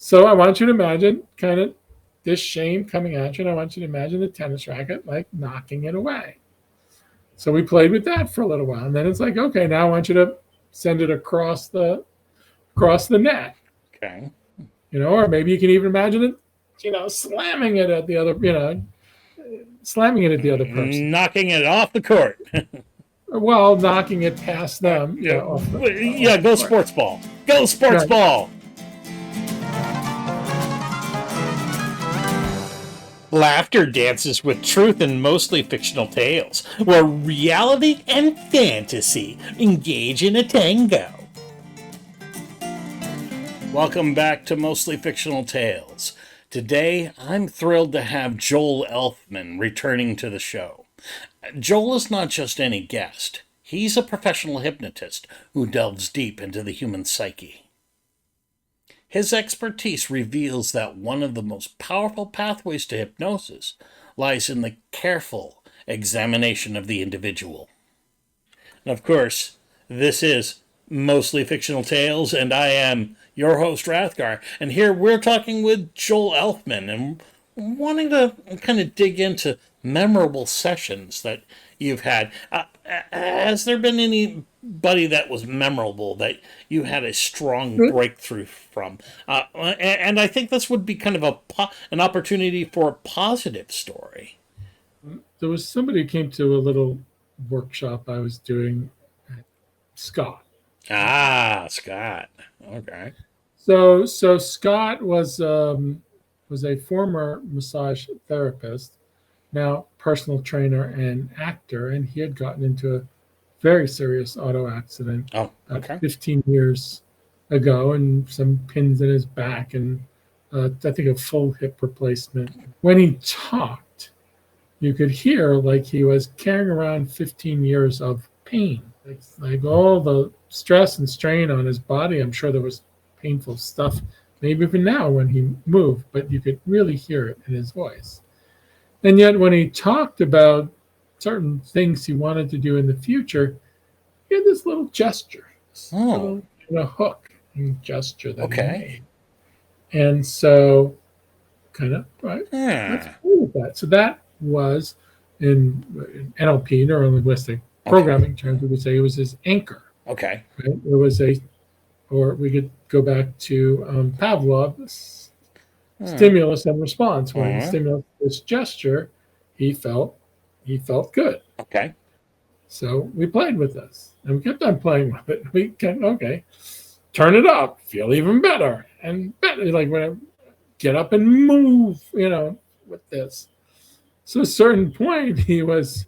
So I want you to imagine kind of this shame coming at you, and I want you to imagine the tennis racket like knocking it away. So we played with that for a little while, and then it's like, okay, now I want you to send it across the net, Okay. or maybe you can even imagine it, slamming it at the other, slamming it at the other person. Knocking it off the court. Well, knocking it past them, off Yeah, the go court. sports ball. Go sports Right. ball. Laughter dances with truth in mostly fictional tales, where reality and fantasy engage in a tango. Welcome back to Mostly Fictional Tales. Today, I'm thrilled to have Joel Elfman returning to the show. Joel is not just any guest. He's a professional hypnotist who delves deep into the human psyche. His expertise reveals that one of the most powerful pathways to hypnosis lies in the careful examination of the individual. And of course, this is Mostly Fictional Tales, and I am your host, Rathgar. And here we're talking with Joel Elfman and wanting to kind of dig into memorable sessions that you've had. Has there been anybody that was memorable that you had a strong breakthrough from? And I think this would be kind of an opportunity for a positive story. There was somebody who came to a little workshop I was doing at Scott. Ah, Scott. Okay. So Scott was a former massage therapist, now personal trainer and actor, and he had gotten into a very serious auto accident Oh, about okay. 15 years ago, and some pins in his back, and I think a full hip replacement. When he talked, you could hear like he was carrying around 15 years of pain. It's like all the stress and strain on his body. I'm sure there was painful stuff, maybe even now when he moved, but you could really hear it in his voice. And yet, when he talked about certain things he wanted to do in the future, he had this little gesture, this Oh, little hook and gesture that he okay. made. And so, kind of, right, let's Yeah. play with that. So, that was in NLP, neuro linguistic Okay. programming terms, we would say it was his anchor. Okay. Right? It was or we could go back to Pavlov's Hmm. stimulus and response. When Hmm. stimulus this gesture, he felt good. Okay. So we played with this, and we kept on playing with it. We kept okay, turn it up, feel even better and better. Like when I get up and move, with this. So at a certain point, he was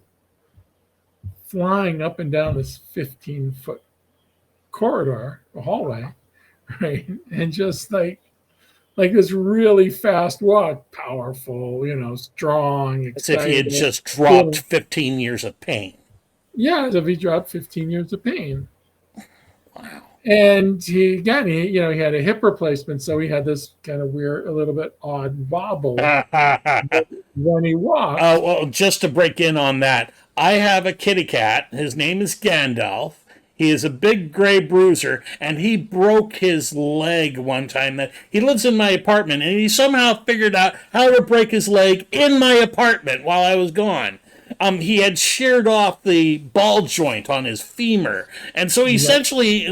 flying up and down this 15-foot corridor, a hallway, right, and just like this really fast walk, powerful, strong, As if he had excited, just dropped feeling. 15 years of pain. Yeah, as if he dropped 15 years of pain. Wow. And he had a hip replacement, so he had this kind of weird, a little bit odd wobble when he walked. Well, just to break in on that, I have a kitty cat. His name is Gandalf. He is a big gray bruiser, and he broke his leg one time. That he lives in my apartment, and he somehow figured out how to break his leg in my apartment while I was gone. He had sheared off the ball joint on his femur, and so Yep. essentially,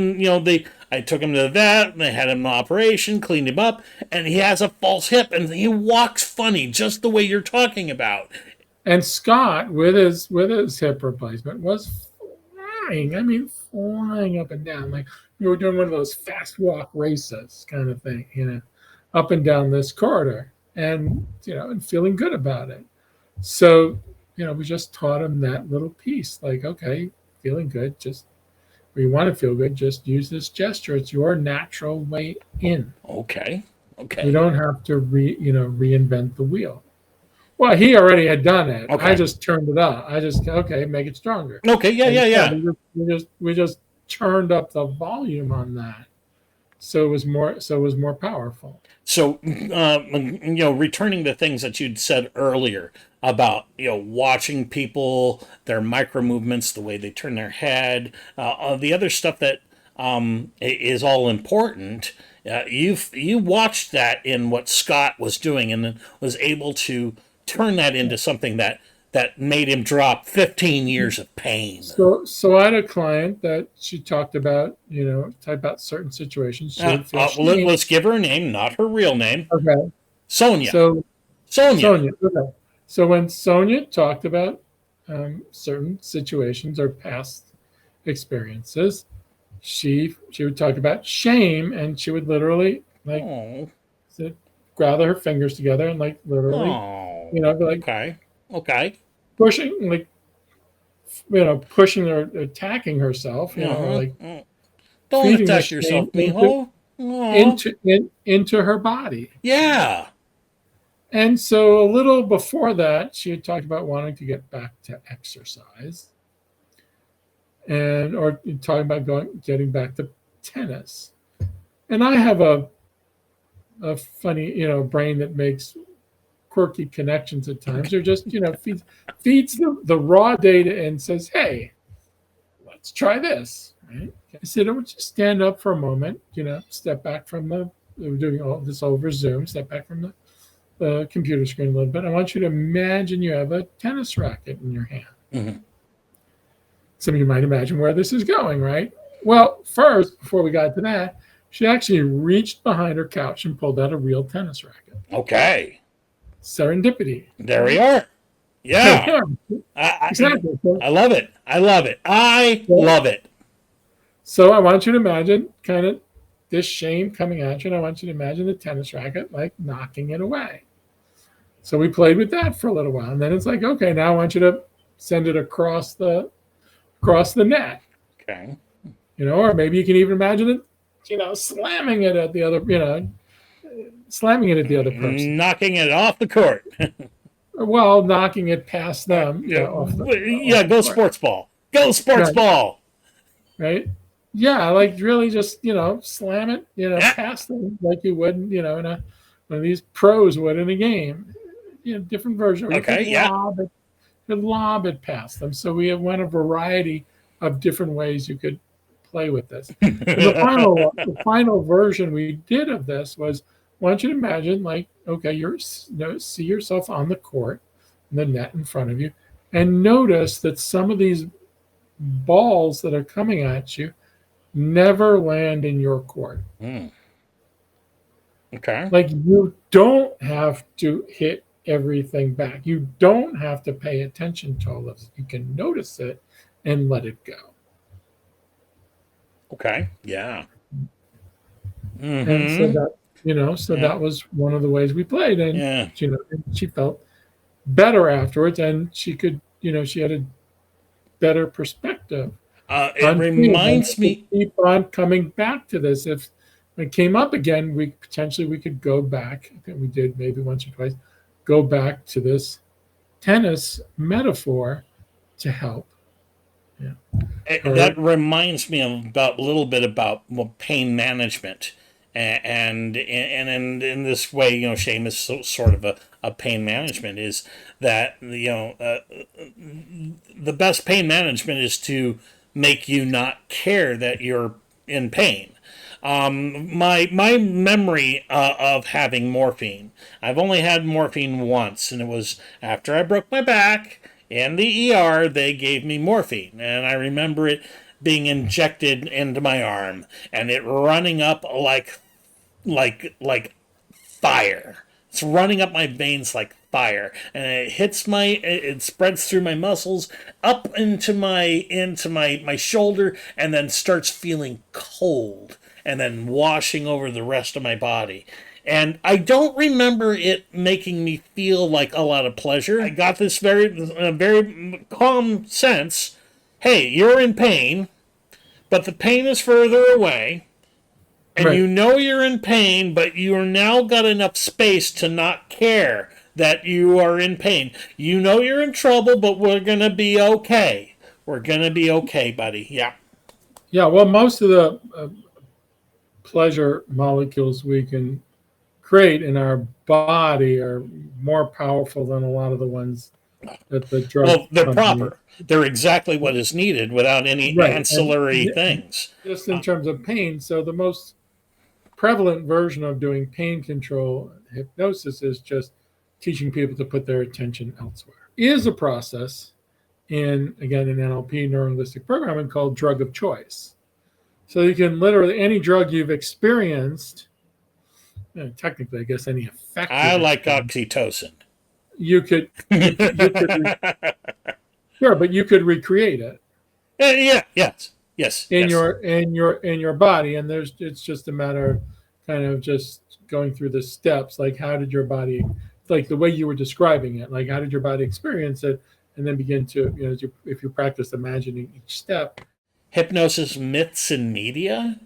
I took him to the vet, and they had him an operation, cleaned him up, and he has a false hip, and he walks funny, just the way you're talking about. And Scott, with his hip replacement, was flying. I mean, flying up and down like you were doing one of those fast walk races kind of thing, up and down this corridor, and feeling good about it. So, we just taught him that little piece. Like, okay, feeling good, just when you want to feel good, just use this gesture. It's your natural way in. Okay, You okay, don't have to reinvent the wheel. Well, he already had done it. I okay, just turned it up. I just okay, make it stronger. okay. Yeah, And yeah, so yeah. we just turned up the volume on that, so it was more powerful. So, returning to things that you'd said earlier about watching people, their micro movements, the way they turn their head, the other stuff that is all important You watched that in what Scott was doing, and then was able to turn that into something that made him drop 15 years of pain. So I had a client that she talked about, type about certain situations. She would feel shame. Let's give her a name, not her real name. Okay. Sonia. So Sonia. Okay. So when Sonia talked about certain situations or past experiences, she would talk about shame, and she would literally Oh. gather her fingers together and literally, Oh. like Okay. pushing, pushing or attacking herself, or Don't feeding the attack yourself, shame mijo. Oh. into her body. Yeah. And so a little before that, she had talked about wanting to get back to exercise, or talking about getting back to tennis. And I have a funny, brain that makes quirky connections at times, or just, feeds the raw data and says, hey, let's try this. Right? I said, I would just stand up for a moment, step back from we're doing all this over Zoom, step back from the computer screen a little bit. I want you to imagine you have a tennis racket in your hand. Mm-hmm. Some of you might imagine where this is going, right? Well, first, before we got to that, she actually reached behind her couch and pulled out a real tennis racket. Okay. Serendipity. There we are. Yeah. Exactly. I love it. I love it. I love it. So I want you to imagine kind of this shame coming at you, and I want you to imagine the tennis racket knocking it away. So we played with that for a little while, and then it's like, okay, now I want you to send it across the net. Okay. Or maybe you can even imagine it, slamming it at the other, slamming it at the other person. Knocking it off the court. Well, knocking it past them. Go sports ball. Go sports ball. Right? Yeah, really just, slam it, past them like you would, in one of these pros would in a game. Different version. Okay, you could lob it past them. So we have a variety of different ways you could play with this. The final version we did of this was, I want you to imagine, see yourself on the court, the net in front of you, and notice that some of these balls that are coming at you never land in your court. Okay. You don't have to hit everything back. You don't have to pay attention to all of it. You can notice it and let it go. Okay. Yeah. Mm-hmm. And so that, that was one of the ways we played. And, and she felt better afterwards, and she could, she had a better perspective. It reminds me. Keep on coming back to this. If it came up again, we could go back. I think we did maybe once or twice. Go back to this tennis metaphor to help. Yeah. That reminds me a little bit about pain management, and in this way, shame is sort of a pain management. Is that the best pain management is to make you not care that you're in pain. My memory of having morphine, I've only had morphine once, and it was after I broke my back in the ER. They gave me morphine, and I remember it being injected into my arm and it running up like fire. It's running up my veins like fire, and it spreads through my muscles up into my shoulder, and then starts feeling cold, and then washing over the rest of my body. And I don't remember it making me feel like a lot of pleasure. I got this very calm sense. Hey, you're in pain, but the pain is further away. And right. You're in pain, but you're now got enough space to not care that you are in pain. You're in trouble, but we're going to be okay. We're going to be okay, buddy. Yeah. Yeah, well, most of the pleasure molecules we can create in our body are more powerful than a lot of the ones that the drug. Well, they're proper. They're exactly what is needed without any ancillary things. Just in terms of pain. So the most prevalent version of doing pain control hypnosis is just teaching people to put their attention elsewhere. Is a process in, again, in NLP, neuro-linguistic programming, called drug of choice. So you can literally, any drug you've experienced, technically, I guess any effect I you've like experienced, oxytocin. you could sure, but you could recreate it Yeah, yes. in your body, and it's just a matter of kind of just going through the steps, like how did your body, like the way you were describing it, like how did your body experience it, and then begin to, if you practice imagining each step. Hypnosis myths in media.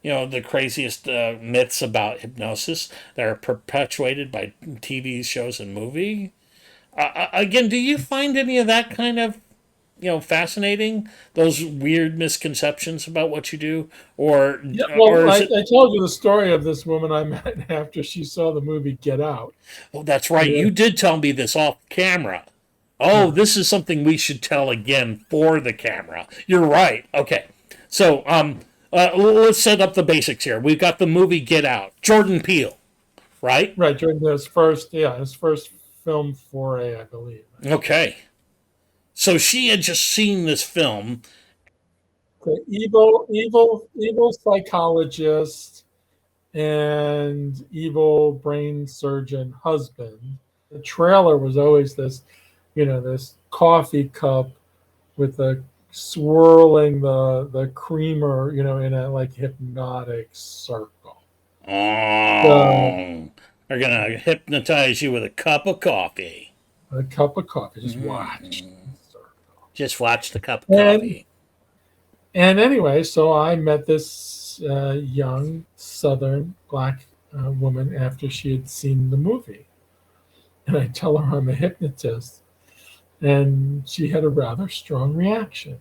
The craziest myths about hypnosis that are perpetuated by TV shows and movie. Again, do you find any of that kind of fascinating? Those weird misconceptions about what you do, or Yeah, or well, I, is it? I told you the story of this woman I met after she saw the movie Get Out. Oh, that's right. Yeah. You did tell me this off camera. Oh, Yeah. this is something we should tell again for the camera. You're right. Okay, so let's set up the basics here. We've got the movie Get Out. Jordan Peele, right? Right, during his first film foray, I believe. Okay. So she had just seen this film. The evil psychologist and evil brain surgeon husband. The trailer was always this coffee cup with the swirling the creamer, in a like hypnotic circle. So Oh, they're gonna hypnotize you with a cup of coffee. a cup of coffee, just watch. Just watch the cup of And coffee. and anyway, so I met this young Southern black woman after she had seen the movie, and I tell her I'm a hypnotist, and she had a rather strong reaction.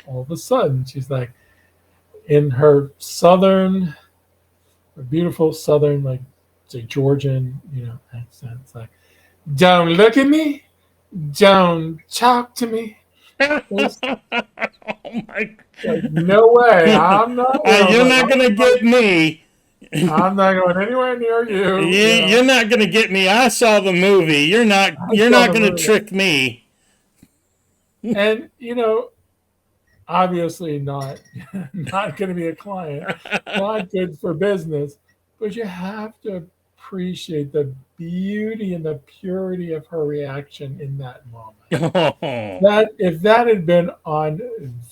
All of a sudden, she's like, in her Southern, beautiful Southern, like say Georgian, accent, it's like, "Don't look at me, don't talk to me." It's Oh my! like, no way, I'm not. You're not gonna get me. I'm not going anywhere near you. You're not gonna get me. I saw the movie. You're not. I You're saw not the gonna movie, trick me. and obviously not not going to be a client, not good for business. But you have to appreciate the beauty and the purity of her reaction in that moment. That if that had been on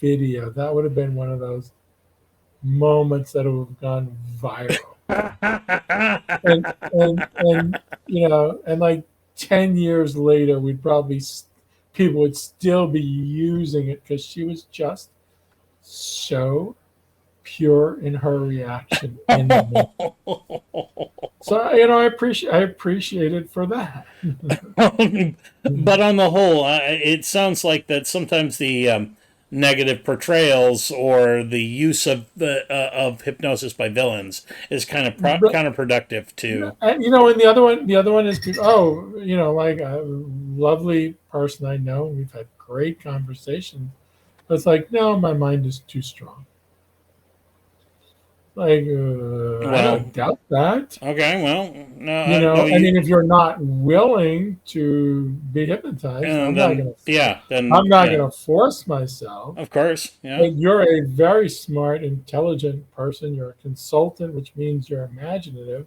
video, that would have been one of those moments that would have gone viral. And like 10 years later, people would still be using it because she was just so pure in her reaction in the moment. So I appreciate it for that. But on the whole, it sounds like that sometimes the negative portrayals or the use of hypnosis by villains is kind of But counterproductive to. and the other one is people, like a lovely person I know. We've had great conversations. But it's like, no, my mind is too strong. Like, I Well, don't doubt that. okay, well, no, I mean, if you're not willing to be hypnotized, and then yeah, I'm then not yeah, gonna force myself. of course, yeah. But you're a very smart, intelligent person. You're a consultant, which means you're imaginative.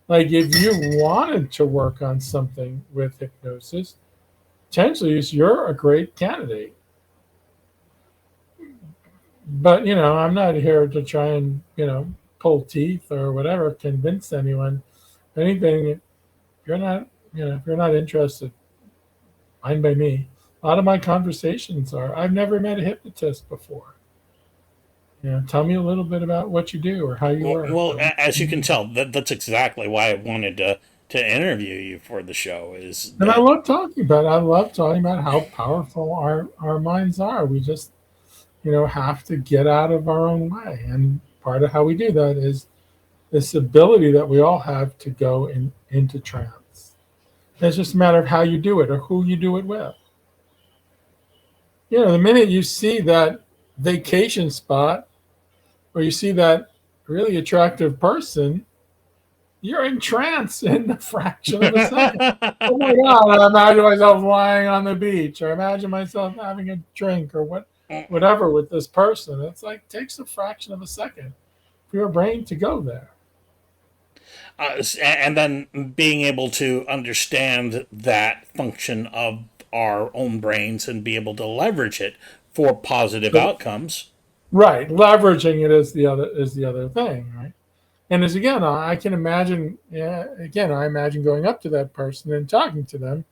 Like if you wanted to work on something with hypnosis, potentially you're a great candidate. But I'm not here to try and pull teeth or whatever, convince anyone. Anything, if you're not interested, fine by me. A lot of my conversations are, I've never met a hypnotist before. Tell me a little bit about what you do or how you work. As you can tell, that's exactly why I wanted to interview you for the show. Is And I that love talking about it. I love talking about how powerful our minds are. We just, have to get out of our own way. And part of how we do that is this ability that we all have to go into trance. It's just a matter of how you do it or who you do it with. The minute you see that vacation spot or you see that really attractive person, you're in trance in a fraction of a second. Oh my God, I imagine myself lying on the beach, or imagine myself having a drink, or whatever with this person. It's like takes a fraction of a second for your brain to go there. And then being able to understand that function of our own brains and be able to leverage it for positive So, outcomes. right, leveraging it is the other thing, right? And as again, I can imagine. Yeah, again, I imagine going up to that person and talking to them,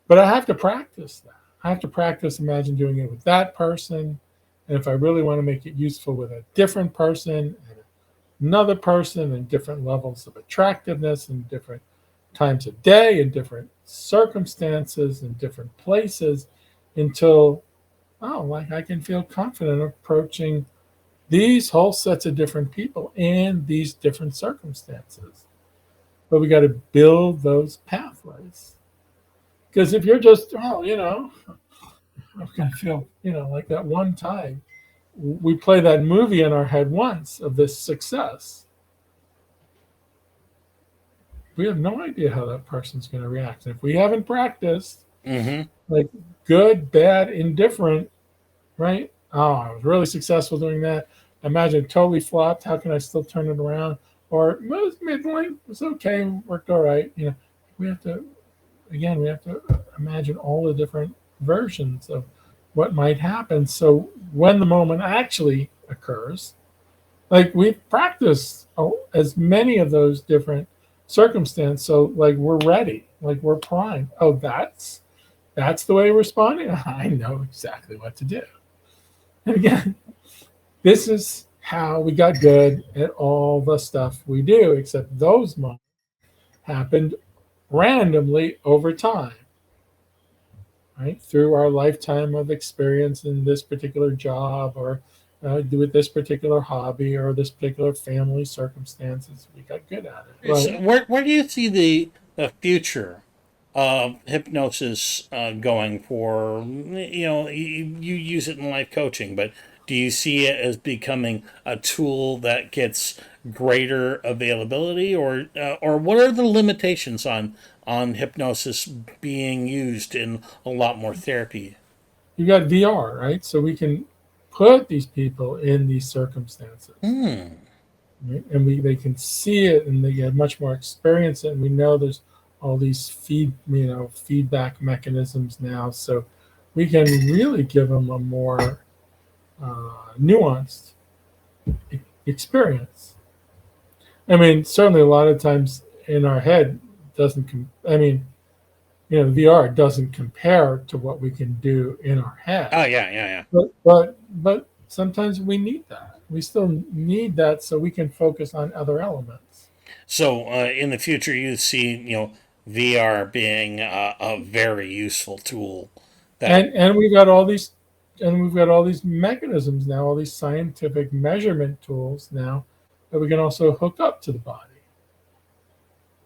but I have to practice that. I have to practice. Imagine doing it with that person, and if I really want to make it useful with a different person and another person, and different levels of attractiveness, and different times of day, and different circumstances, and different places, until like I can feel confident approaching these whole sets of different people in these different circumstances. But we got to build those pathways. Because if you're just, I'm going to feel, like that one time we play that movie in our head once of this success. We have no idea how that person's going to react. And if we haven't practiced, Mm-hmm. like good, bad, indifferent, right? Oh, I was really successful doing that. Imagine it totally flopped. How can I still turn it around? Or it was middling. It was okay. Worked all right. We have to imagine all the different versions of what might happen. So when the moment actually occurs, like we've practiced as many of those different circumstances, so like we're ready, like we're primed. Oh, that's the way we're responding. I know exactly what to do. And again, this is how we got good at all the stuff we do, except those moments happened randomly over time, right? Through our lifetime of experience in this particular job, or with this particular hobby, or this particular family circumstances. We got good at it, So right? where do you see the future of hypnosis going for? You use it in life coaching, but do you see it as becoming a tool that gets greater availability, or what are the limitations on hypnosis being used in a lot more therapy? You got VR, right? So we can put these people in these circumstances, Hmm. right? And they can see it, and they get much more experience. And we know there's all these feedback mechanisms now, so we can really give them a more nuanced experience. I mean, certainly a lot of times in our head doesn't. I mean, VR doesn't compare to what we can do in our head. Oh yeah, yeah, yeah. But sometimes we need that. We still need that so we can focus on other elements. So in the future, you see VR being a very useful tool. That And we've got all these mechanisms now, all these scientific measurement tools now that we can also hook up to the body.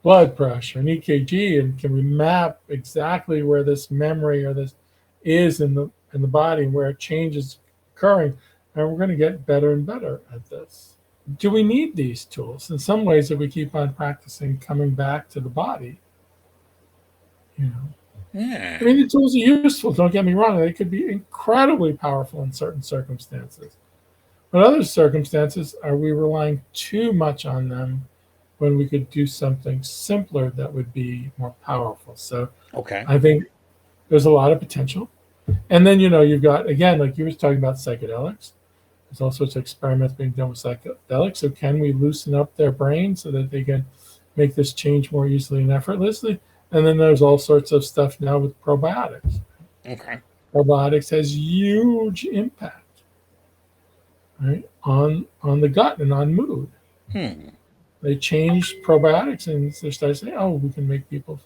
Blood pressure, an EKG, and can we map exactly where this memory or this is in the body, and where a change is occurring, and we're going to get better and better at this. Do we need these tools? In some ways, if we keep on practicing coming back to the body, you know. I yeah. mean, the tools are useful, don't get me wrong. They could be incredibly powerful in certain circumstances. But other circumstances, are we relying too much on them when we could do something simpler that would be more powerful? So Okay. I think there's a lot of potential. And then, you've got, again, like you were talking about psychedelics. There's all sorts of experiments being done with psychedelics. So can we loosen up their brain so that they can make this change more easily and effortlessly? And then there's all sorts of stuff now with probiotics. Okay. Probiotics has huge impact, right, on the gut and on mood. Hmm. They changed probiotics, and they started saying, "Oh, we can make people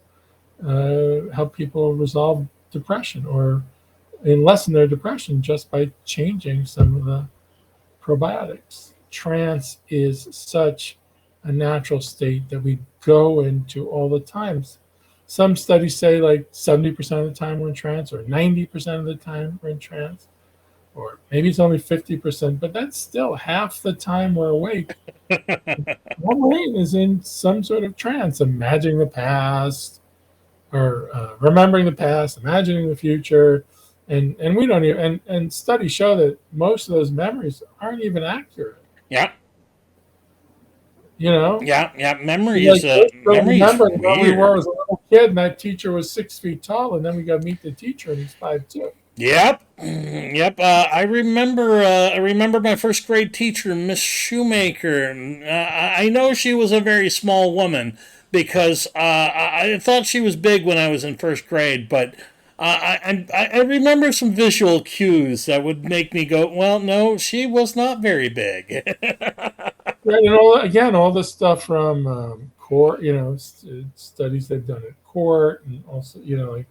help people resolve depression, or and lessen their depression just by changing some of the probiotics." Trance is such a natural state that we go into all the times. Some studies say like 70% of the time we're in trance, or 90% of the time we're in trance. or maybe it's only 50%, but that's still half the time we're awake. Our brain is in some sort of trance, imagining the past, or remembering the past, imagining the future, and we don't even. And studies show that most of those memories aren't even accurate. Yeah, You know, yeah, yeah. like we're still Memory is remembering where we were weird. as a little kid, and that teacher was 6 feet tall, and then we got to meet the teacher, and he's 5'2". Yep, yep. I remember my first grade teacher, Miss Shoemaker. I know she was a very small woman because I thought she was big when I was in first grade, but I remember some visual cues that would make me go, well, no, she was not very big. Right, and all this stuff from court, studies they've done at court, and also, like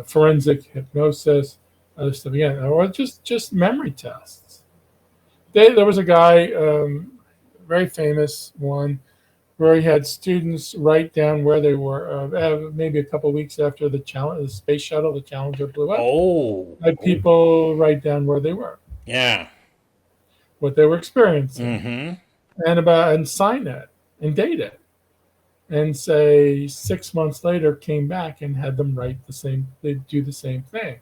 forensic hypnosis, other stuff again, or just memory tests. There was a guy, very famous one, where he had students write down where they were, maybe a couple weeks after the space shuttle, the Challenger blew up. Oh, Had people write down where they were, yeah. what they were experiencing, Mm-hmm. and sign it and date it, and say 6 months later came back and had them write the same. They do the same thing,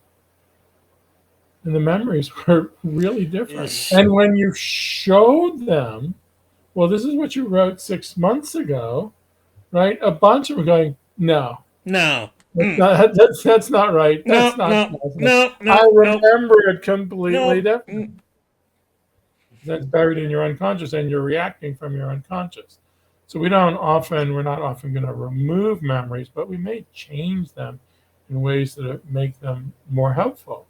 and the memories were really different. Yes. And when you showed them, well, this is what you wrote 6 months ago, right? A bunch of them going, no, No. that's not, that's not right. No, That's not no, possible. no, I no, no, remember it completely no. different. That's buried in your unconscious, and you're reacting from your unconscious. So we're not often going to remove memories, but we may change them in ways that make them more helpful.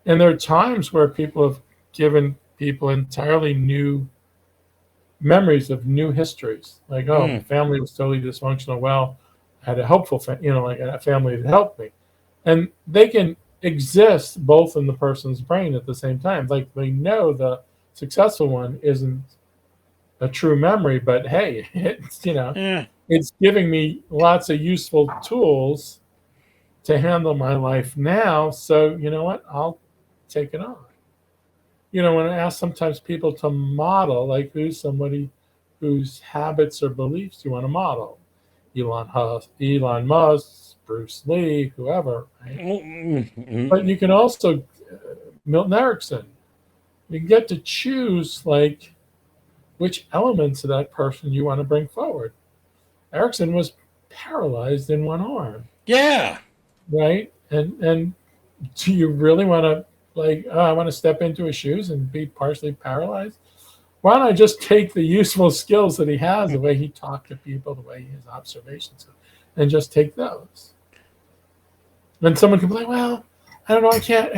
And there are times where people have given people entirely new memories of new histories. Like, oh, my Mm. family was totally dysfunctional. Well, I had a helpful, like a family that helped me. And they can exist both in the person's brain at the same time. Like they know the successful one isn't a true memory, but hey, Yeah. it's giving me lots of useful tools to handle my life now. So you know what? I'll take it on. When I ask sometimes people to model, like who's somebody whose habits or beliefs you want to model? Elon Musk, Bruce Lee, whoever, right? But Mm-hmm. you can also Milton Erickson. You get to choose like which elements of that person you want to bring forward. Erickson was paralyzed in one arm, Yeah. right? And do you really want to I want to step into his shoes and be partially paralyzed? Why don't I just take the useful skills that he has, the way he talked to people, the way his observations, and just take those? And someone can be like, well, I don't know, I can't,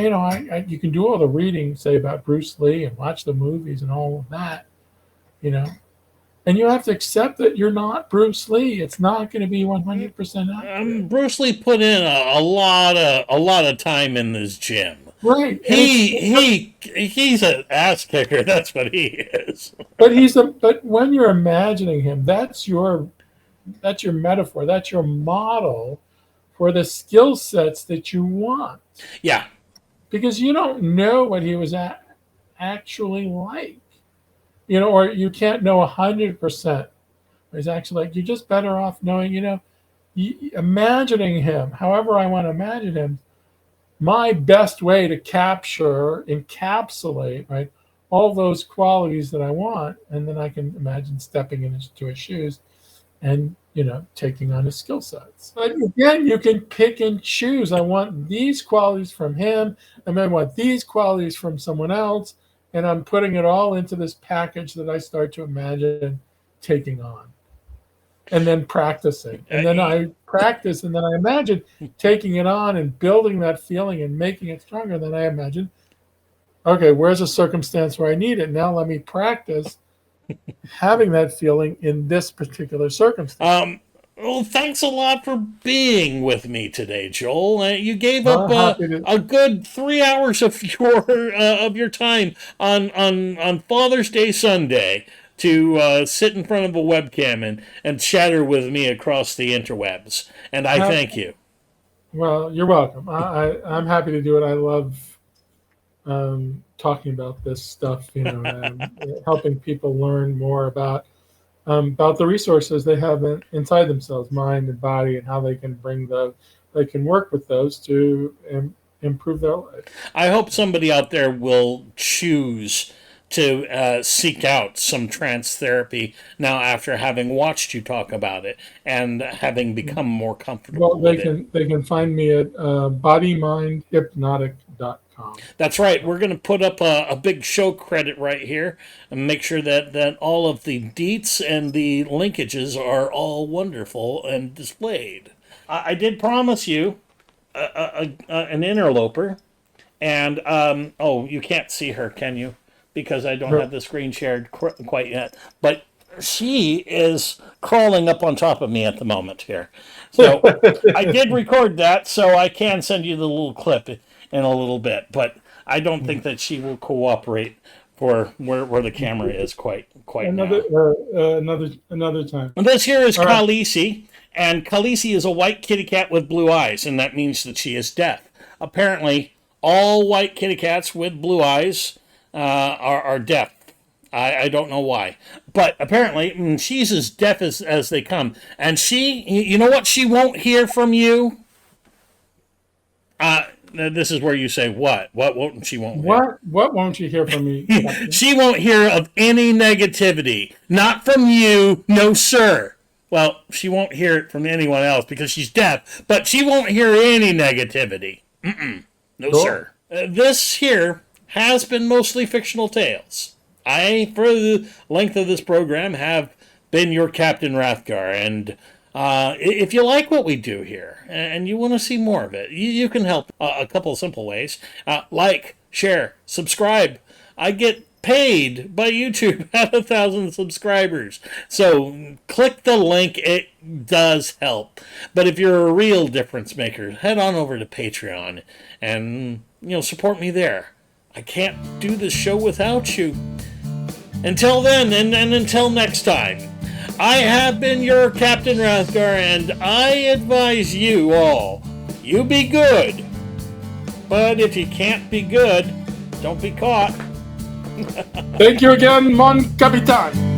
you can do all the reading, say, about Bruce Lee and watch the movies and all of that, you know, and you have to accept that you're not Bruce Lee. It's not going to be 100% accurate. Bruce Lee put in a lot of time in this gym. Right. And He's an ass kicker. That's what he is. but when you're imagining him, that's your metaphor, that's your model for the skill sets that you want, Yeah. because you don't know what he was actually like, or you can't know 100% what he's actually like. You're just better off knowing, imagining him however I want to imagine him. My best way to encapsulate, right, all those qualities that I want, and then I can imagine stepping into his shoes and taking on his skill sets. But again, you can pick and choose. I want these qualities from him, and then I want these qualities from someone else, and I'm putting it all into this package that I start to imagine taking on, and then practicing, and then I practice, and then I imagine taking it on and building that feeling and making it stronger. And then I imagine, okay, where's a circumstance where I need it? Now let me practice having that feeling in this particular circumstance. Well, thanks a lot for being with me today, Joel. You gave up Happy to. a good 3 hours of your time on Father's Day Sunday to sit in front of a webcam and chatter with me across the interwebs. And I thank you. Well, you're welcome. I'm happy to do it. I love talking about this stuff, helping people learn more about the resources they have inside themselves, mind and body, and how they can they can work with those to improve their life. I hope somebody out there will choose to seek out some trance therapy now after having watched you talk about it and having become more comfortable with it. They can find me at bodymindhypnotic.com. That's right. We're going to put up a big show credit right here and make sure that all of the deets and the linkages are all wonderful and displayed. I did promise you an interloper, and you can't see her, can you? Because I don't have the screen shared quite yet. But she is crawling up on top of me at the moment here. So I did record that, so I can send you the little clip in a little bit. But I don't think that she will cooperate for where the camera is quite another time. And this here is Khaleesi, and Khaleesi is a white kitty cat with blue eyes, and that means that she is deaf. Apparently, all white kitty cats with blue eyes are deaf. I don't know why. But apparently, she's as deaf as they come. And you know what she won't hear from you? This is where you say, what? What won't she won't hear? What won't she hear from me? She won't hear of any negativity. Not from you, no sir. Well, she won't hear it from anyone else because she's deaf, but she won't hear any negativity. No sir. This here has been Mostly Fictional Tales. I, for the length of this program, have been your Captain Rathgar, and if you like what we do here, and you want to see more of it, you can help a couple of simple ways. Like, share, subscribe. I get paid by YouTube at 1,000 subscribers. So click the link. It does help. But if you're a real difference maker, head on over to Patreon and support me there. I can't do this show without you. Until then, and until next time, I have been your Captain Rathgar, and I advise you all, you be good. But if you can't be good, don't be caught. Thank you again, mon capitan.